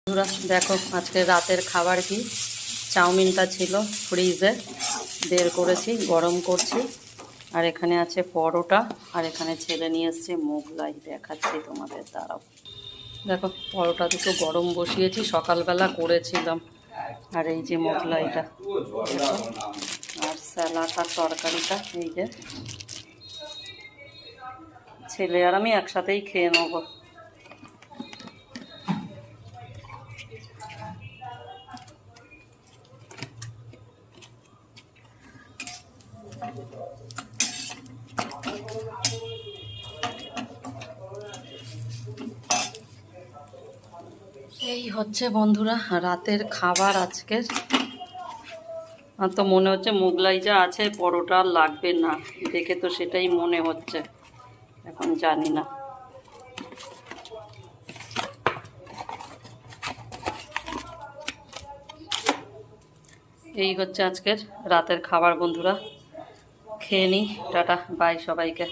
বন্ধুরা দেখো আজকে রাতের খাবার কি, চাউমিনটা ছিল ফ্রিজে, বের করেছি, গরম করছি। আর এখানে আছে পরোটা, আর এখানে ছেলে নিয়ে এসছে মোগলাই, দেখাচ্ছি তোমাদের। দাঁড়াও, দেখো পরোটা দুটো গরম বসিয়েছি, সকালবেলা করেছিলাম। আর এই যে মোগলাইটা, আর স্যালাড আর তরকারিটা এই যে, ছেলে আর আমি একসাথেই খেয়ে নেবো। এই হচ্ছে বন্ধুরা রাতের খাবার আজকের। আর তো মনে হচ্ছে মোগলাই যা আছে পরোটা আর লাগবে না, দেখে তো সেটাই মনে হচ্ছে, এখন জানি না। এই হচ্ছে আজকের রাতের খাবার বন্ধুরা, খেয়ে নিই। টাটা, বাই সবাইকে।